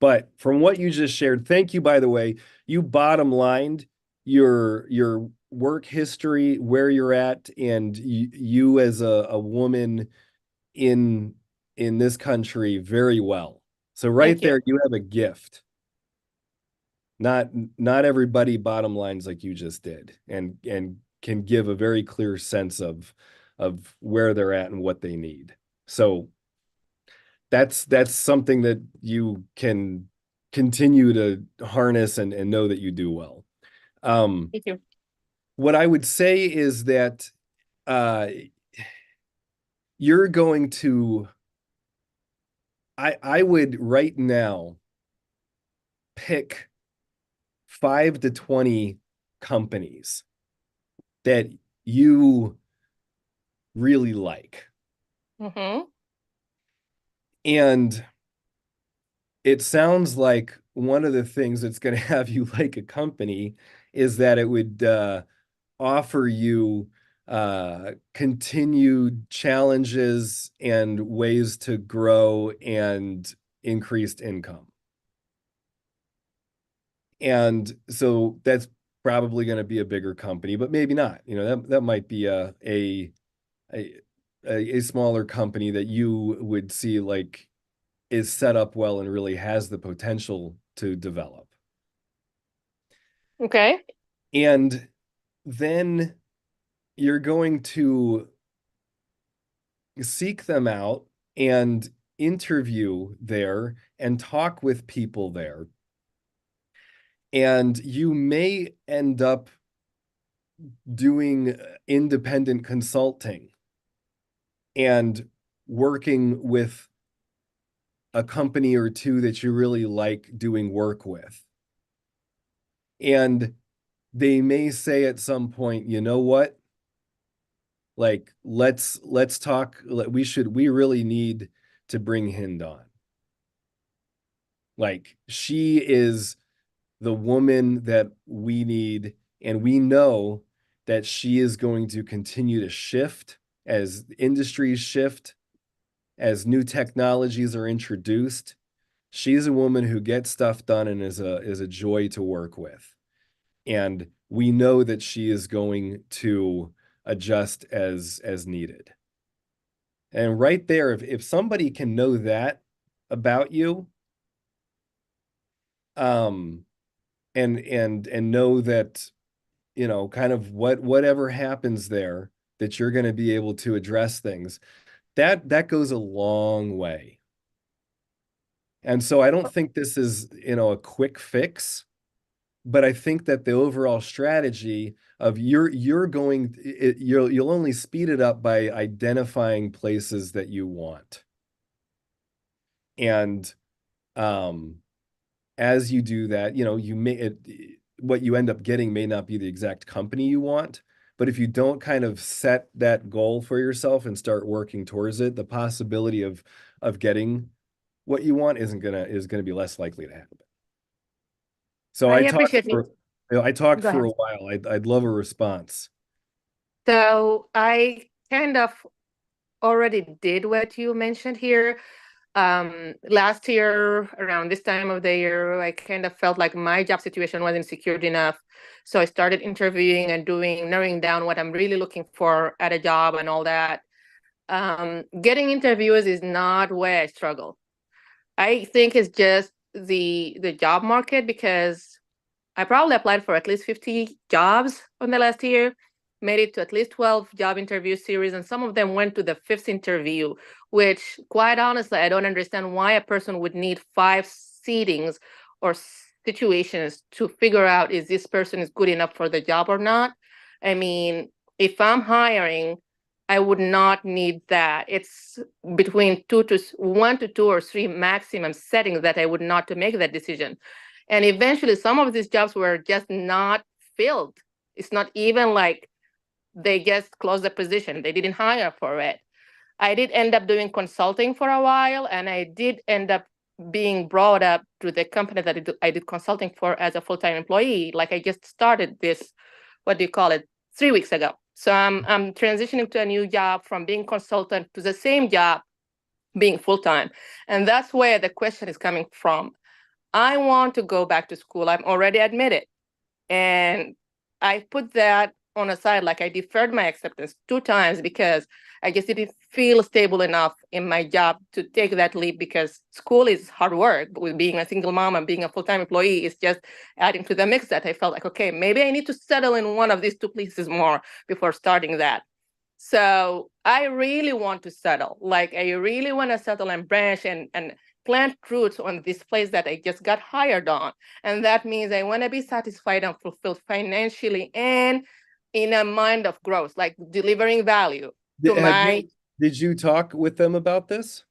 Speaker 1: But from what you just shared, thank you, by the way, you bottom lined your work history, where you're at, and you as a woman in this country very well. So right there, you have a gift. Not everybody bottom lines like you just did, and can give a very clear sense of where they're at and what they need. So that's something that you can continue to harness and know that you do well.
Speaker 4: thank you.
Speaker 1: What I would say is that you're going to, I would right now pick 5 to 20 companies that you really like.
Speaker 4: Mm-hmm.
Speaker 1: And it sounds like one of the things that's going to have you like a company is that it would offer you continued challenges and ways to grow and increased income. And so that's probably going to be a bigger company, but maybe not. That might be a smaller company that you would see like is set up well and really has the potential to develop.
Speaker 4: Okay.
Speaker 1: And then you're going to seek them out and interview there and talk with people there. And you may end up doing independent consulting and working with a company or two that you really like doing work with. And they may say at some point, you know what? Like, let's talk. We really need to bring Hind on. Like, she is the woman that we need, and we know that she is going to continue to shift as industries shift, as new technologies are introduced. She's a woman who gets stuff done and is a joy to work with. And we know that she is going to adjust as needed. And right there, if somebody can know that about you, and know that, kind of whatever happens there, that you're going to be able to address things, that goes a long way. And so I don't think this is, a quick fix, but I think that the overall strategy of you'll only speed it up by identifying places that you want. And as you do that, what you end up getting may not be the exact company you want, but if you don't kind of set that goal for yourself and start working towards it, the possibility of getting what you want is gonna be less likely to happen. So
Speaker 4: I appreciate it.
Speaker 1: I talked
Speaker 4: Go
Speaker 1: for
Speaker 4: ahead.
Speaker 1: a while. I'd love a response.
Speaker 4: So I kind of already did what you mentioned here. Last year, around this time of the year, I kind of felt like my job situation wasn't secured enough. So I started interviewing and narrowing down what I'm really looking for at a job and all that. Getting interviews is not where I struggle. I think it's just the job market, because I probably applied for at least 50 jobs in the last year, made it to at least 12 job interview series, and some of them went to the 5th interview, which quite honestly, I don't understand why a person would need 5 seatings or situations to figure out is this person is good enough for the job or not. I mean, if I'm hiring, I would not need that. It's between 1 to 2 or 3 maximum settings that I would not to make that decision. And eventually some of these jobs were just not filled. It's not even like they just closed the position. They didn't hire for it. I did end up doing consulting for a while, and I did end up being brought up to the company that I did consulting for as a full-time employee. Like I just started this, what do you call it, 3 weeks ago. So I'm transitioning to a new job from being consultant to the same job being full-time. And that's where the question is coming from. I want to go back to school. I'm already admitted. And I put that on a side, like I deferred my acceptance 2 times because I just didn't feel stable enough in my job to take that leap, because school is hard work. With being a single mom and being a full-time employee, it's just adding to the mix that I felt like, okay, maybe I need to settle in one of these 2 places more before starting that. So I really want to settle. Like I really want to settle and branch and plant roots on this place that I just got hired on. And that means I want to be satisfied and fulfilled financially and in a mind of growth, like delivering value to my.
Speaker 1: Did you talk with them about this?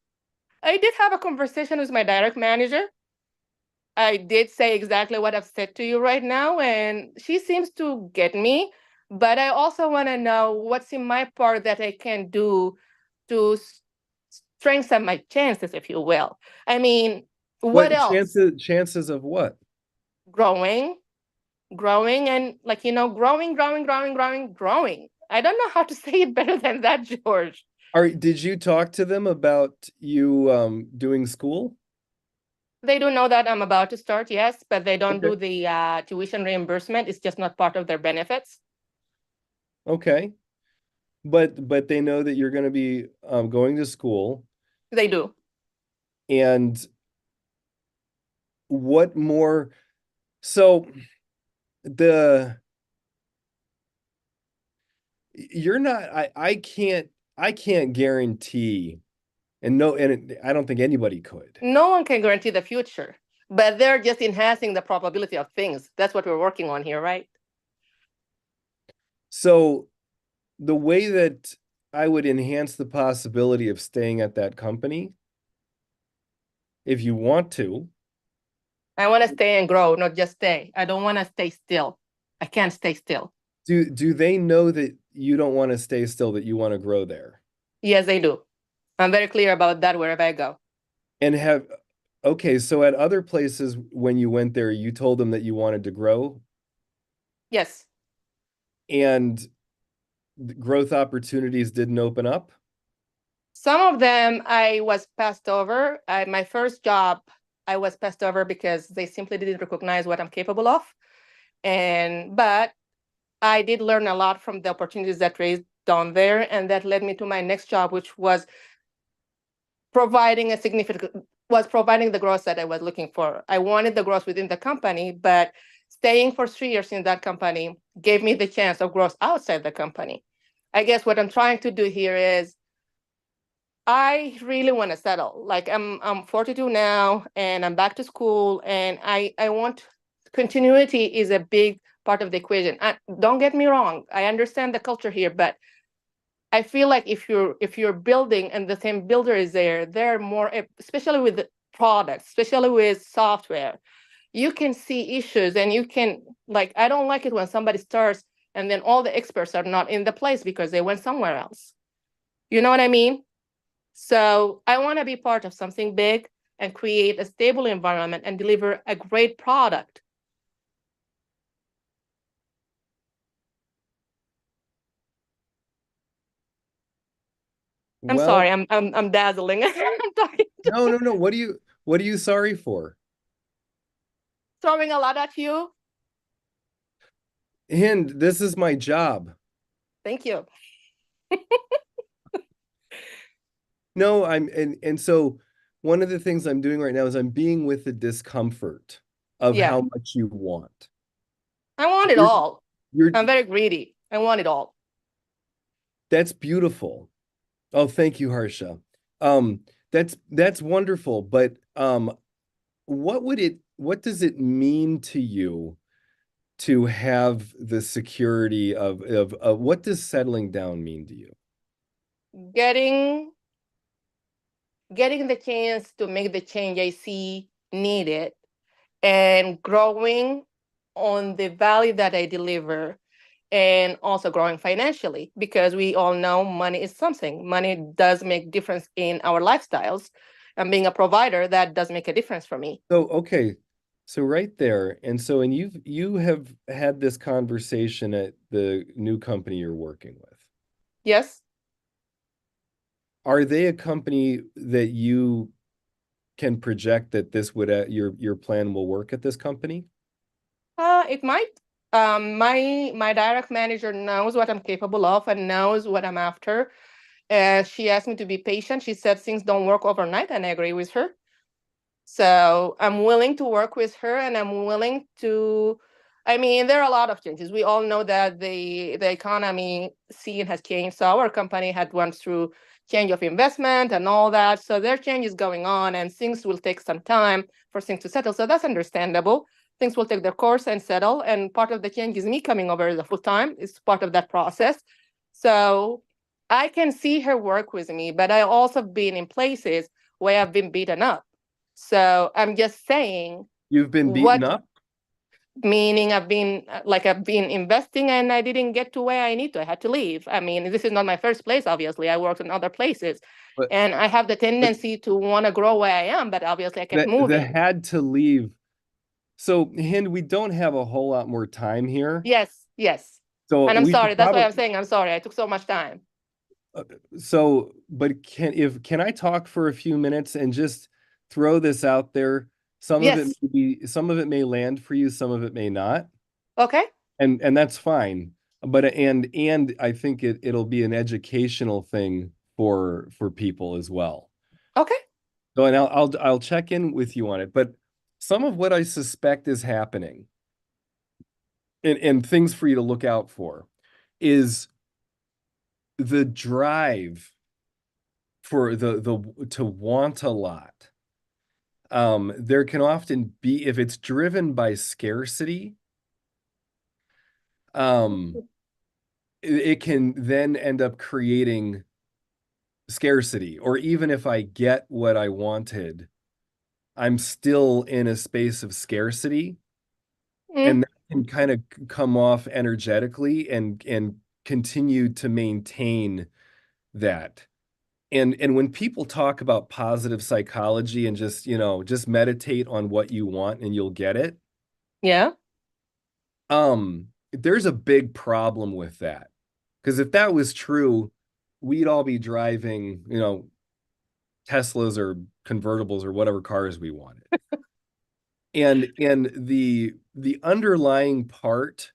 Speaker 4: I did have a conversation with my direct manager. I did say exactly what I've said to you right now, and she seems to get me. But I also want to know what's in my part that I can do to strengthen my chances, if you will. I mean, what else?
Speaker 1: Chances of what?
Speaker 4: Growing, and like, growing. I don't know how to say it better than that, George.
Speaker 1: Did you talk to them about you doing school?
Speaker 4: They do know that I'm about to start, yes, but they don't do the tuition reimbursement. It's just not part of their benefits.
Speaker 1: Okay. But they know that you're going to be going to school.
Speaker 4: They do.
Speaker 1: And what more? So you're not, I can't guarantee, and I don't think anybody could.
Speaker 4: No one can guarantee the future, but they're just enhancing the probability of things. That's what we're working on here, right?
Speaker 1: So the way that I would enhance the possibility of staying at that company, if you want to.
Speaker 4: I want to stay and grow, not just stay. I don't want to stay still. I can't stay still.
Speaker 1: Do they know that you don't want to stay still, that you want to grow there?
Speaker 4: Yes, they do. I'm very clear about that wherever I go.
Speaker 1: And okay, so at other places when you went there, you told them that you wanted to grow?
Speaker 4: Yes.
Speaker 1: And growth opportunities didn't open up?
Speaker 4: Some of them I was passed over. My first job, I was passed over because they simply didn't recognize what I'm capable of. But I did learn a lot from the opportunities that raised down there, and that led me to my next job, which was providing the growth that I was looking for. I wanted the growth within the company, but staying for 3 years in that company gave me the chance of growth outside the company. I guess what I'm trying to do here is I really want to settle. Like I'm 42 now, and I'm back to school, and I want continuity is a big part of the equation. Don't get me wrong, I understand the culture here, but I feel like if you're building and the same builder is there, they're more, especially with the products, especially with software, you can see issues, and you can, like, I don't like it when somebody starts and then all the experts are not in the place because they went somewhere else. You know what I mean? So I want to be part of something big and create a stable environment and deliver a great product. I'm sorry, I'm dazzling. I'm talking
Speaker 1: No. What are you sorry for?
Speaker 4: Throwing a lot at you.
Speaker 1: Hind, this is my job.
Speaker 4: Thank you.
Speaker 1: No, and so one of the things I'm doing right now is I'm being with the discomfort of how much you want.
Speaker 4: I want it all. I'm very greedy. I want it all.
Speaker 1: That's beautiful. Oh, thank you, Harsha. That's wonderful. But what would it does it mean to you to have the security of what does settling down mean to you?
Speaker 4: Getting the chance to make the change I see needed, and growing on the value that I deliver, and also growing financially, because we all know money is something. Money does make difference in our lifestyles, and being a provider, that does make a difference for me.
Speaker 1: So, okay. So right there. And so, and you have had this conversation at the new company you're working with.
Speaker 4: Yes.
Speaker 1: Are they a company that you can project that this would your plan will work at this company?
Speaker 4: It might. My direct manager knows what I'm capable of and knows what I'm after. She asked me to be patient. She said things don't work overnight, and I agree with her. So I'm willing to work with her, and I'm willing to. I mean, there are a lot of changes. We all know that the economy scene has changed. So our company had went through change of investment and all that. So there are changes going on, and things will take some time for things to settle. So that's understandable. Things will take their course and settle. And part of the change is me coming over as a full time. It's part of that process. So I can see her work with me, but I also been in places where I've been beaten up. So I'm just saying,
Speaker 1: You've been beaten up?
Speaker 4: Meaning I've been investing and I didn't get to where I need to. I had to leave. I mean, this is not my first place, obviously. I worked in other places.
Speaker 1: But,
Speaker 4: and I have the tendency to want to grow where I am, but obviously I kept moving.
Speaker 1: Had to leave. So, Hind, we don't have a whole lot more time here.
Speaker 4: Yes.
Speaker 1: So
Speaker 4: and I'm sorry. That's why I'm saying I'm sorry. I took so much time.
Speaker 1: So, but can I talk for a few minutes and just throw this out there? Some of it may land for you, some of it may not.
Speaker 4: Okay.
Speaker 1: And that's fine. But and I think it'll be an educational thing for people as well.
Speaker 4: Okay.
Speaker 1: So, and I'll check in with you on it. But some of what I suspect is happening, and things for you to look out for, is the drive for the to want a lot. There can often be, if it's driven by scarcity, it can then end up creating scarcity. Or even if I get what I wanted, I'm still in a space of scarcity. And that can kind of come off energetically and continue to maintain that. And when people talk about positive psychology and just meditate on what you want and you'll get it.
Speaker 4: Yeah.
Speaker 1: There's a big problem with that. Because if that was true, we'd all be driving, Teslas or convertibles or whatever cars we wanted. and the underlying part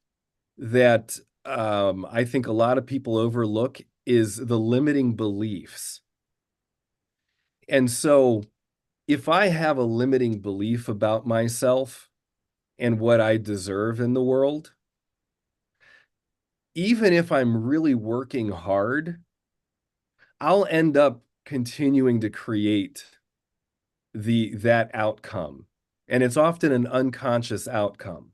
Speaker 1: that I think a lot of people overlook is the limiting beliefs. And so if I have a limiting belief about myself and what I deserve in the world, even if I'm really working hard, I'll end up continuing to create that outcome. And it's often an unconscious outcome.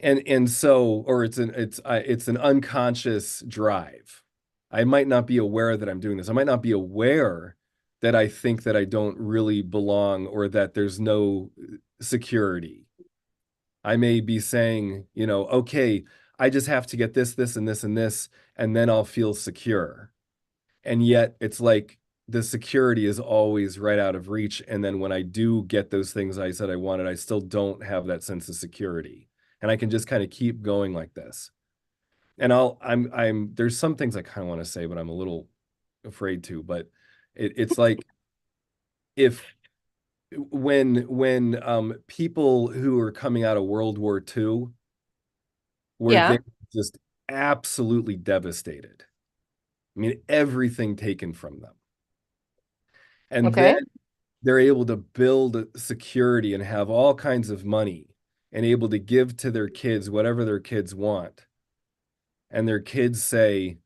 Speaker 1: And so, or it's an unconscious drive. I might not be aware that I'm doing this. I might not be aware that I think that I don't really belong or that there's no security. I may be saying, okay, I just have to get this, this, and this, and this, and then I'll feel secure. And yet it's like the security is always right out of reach. And then when I do get those things I said I wanted, I still don't have that sense of security. And I can just kind of keep going like this. And there's some things I kind of want to say, but I'm a little afraid to. But it's like when people who are coming out of World War II they're just absolutely devastated. I mean, everything taken from them. And then they're able to build security and have all kinds of money and able to give to their kids whatever their kids want. And their kids say,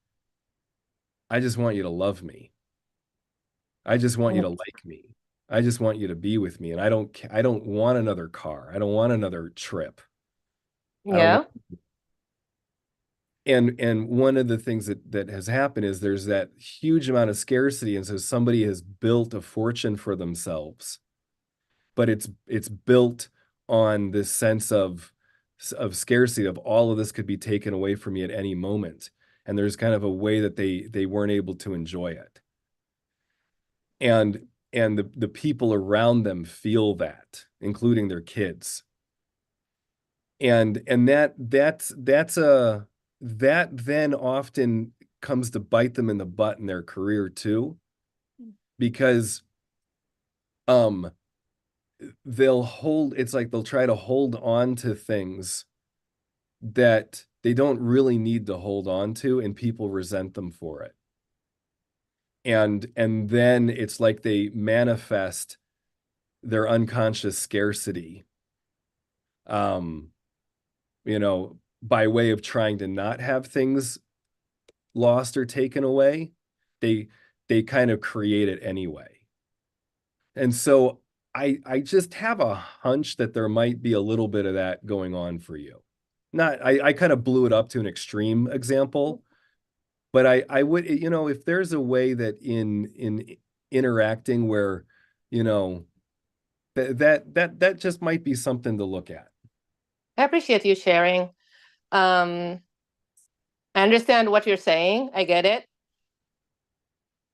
Speaker 1: I just want you to love me. I just want you to like me. I just want you to be with me. And I don't want another car. I don't want another trip. I don't
Speaker 4: Yeah.
Speaker 1: want, and one of the things that has happened is there's that huge amount of scarcity. And so somebody has built a fortune for themselves, but it's built on this sense of scarcity, of all of this could be taken away from me at any moment. And there's kind of a way that they weren't able to enjoy it. And the people around them feel that, including their kids. And that then often comes to bite them in the butt in their career too, because they'll try to hold on to things that they don't really need to hold on to, and people resent them for it. And then it's like they manifest their unconscious scarcity, by way of trying to not have things lost or taken away. They kind of create it anyway. And so I just have a hunch that there might be a little bit of that going on for you. I kind of blew it up to an extreme example, but I would, if there's a way that in interacting where, that just might be something to look at.
Speaker 4: I appreciate you sharing. I understand what you're saying. I get it.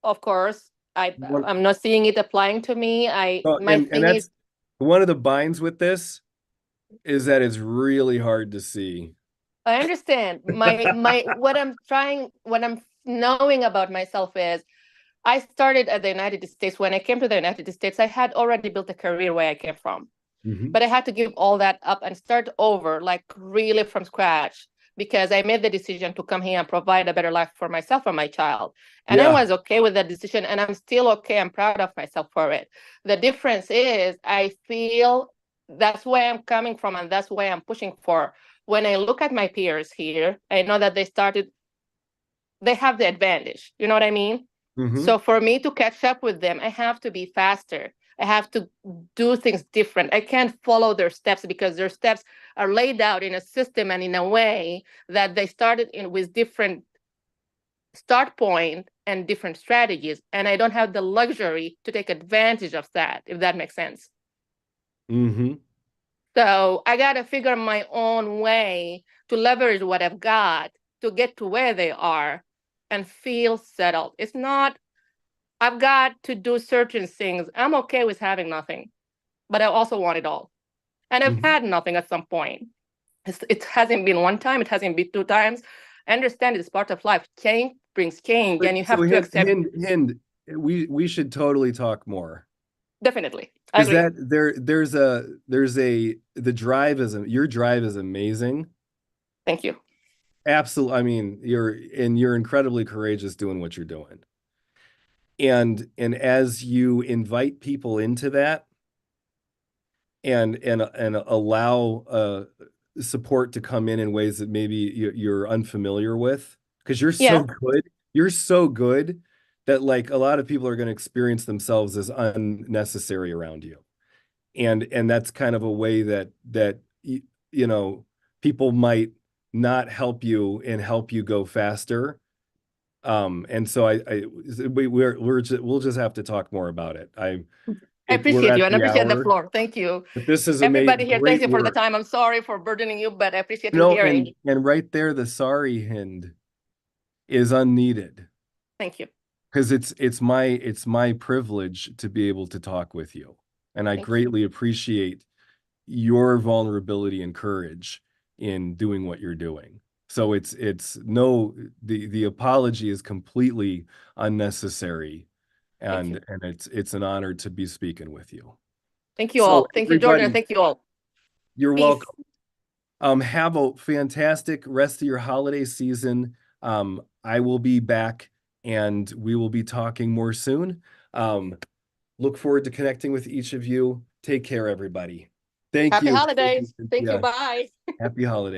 Speaker 4: Of course, I'm not seeing it applying to me. My thing
Speaker 1: that's
Speaker 4: is,
Speaker 1: one of the binds with this is that it's really hard to see.
Speaker 4: I understand. What I'm knowing about myself is I started at the United States. When I came to the United States, I had already built a career where I came from.
Speaker 1: Mm-hmm.
Speaker 4: But I had to give all that up and start over, like really from scratch, because I made the decision to come here and provide a better life for myself and my child. And I was okay with that decision, and I'm still okay. I'm proud of myself for it. The difference is I feel that's where I'm coming from, and that's where I'm pushing for. When I look at my peers here, I know that they have the advantage. You know what I mean?
Speaker 1: Mm-hmm.
Speaker 4: So for me to catch up with them, I have to be faster. I have to do things different. I can't follow their steps because their steps are laid out in a system and in a way that they started in with different start point and different strategies. And I don't have the luxury to take advantage of that, if that makes sense.
Speaker 1: Mm-hmm.
Speaker 4: So I got to figure my own way to leverage what I've got to get to where they are and feel settled. It's not, I've got to do certain things. I'm okay with having nothing, but I also want it all. And I've had nothing at some point. It hasn't been one time, it hasn't been two times. I understand it's part of life. Change brings change, and you have to accept.
Speaker 1: Hind, we should totally talk more.
Speaker 4: Definitely.
Speaker 1: Is that your drive is amazing.
Speaker 4: Thank you.
Speaker 1: Absolutely. I mean, you're incredibly courageous doing what you're doing. And as you invite people into that and allow support to come in ways that maybe you're unfamiliar with, because you're so good that like a lot of people are going to experience themselves as unnecessary around you. And that's kind of a way that people might not help you and help you go faster. And so we'll just have to talk more about it.
Speaker 4: I appreciate you and appreciate the floor. Thank you.
Speaker 1: But this is
Speaker 4: everybody here. Thank you for
Speaker 1: work.
Speaker 4: the time. I'm sorry for burdening you, but I appreciate you hearing.
Speaker 1: And right there, the sorry, Hind, is unneeded.
Speaker 4: Thank you.
Speaker 1: Because it's my privilege to be able to talk with you. And I greatly appreciate your vulnerability and courage in doing what you're doing. So the apology is completely unnecessary, and it's an honor to be speaking with you.
Speaker 4: Thank you all. Thank you, Jordan. Thank you all.
Speaker 1: You're welcome. Have a fantastic rest of your holiday season. I will be back and we will be talking more soon. Look forward to connecting with each of you. Take care, everybody. Thank you.
Speaker 4: Happy holidays. Thank you. Bye.
Speaker 1: Happy holidays.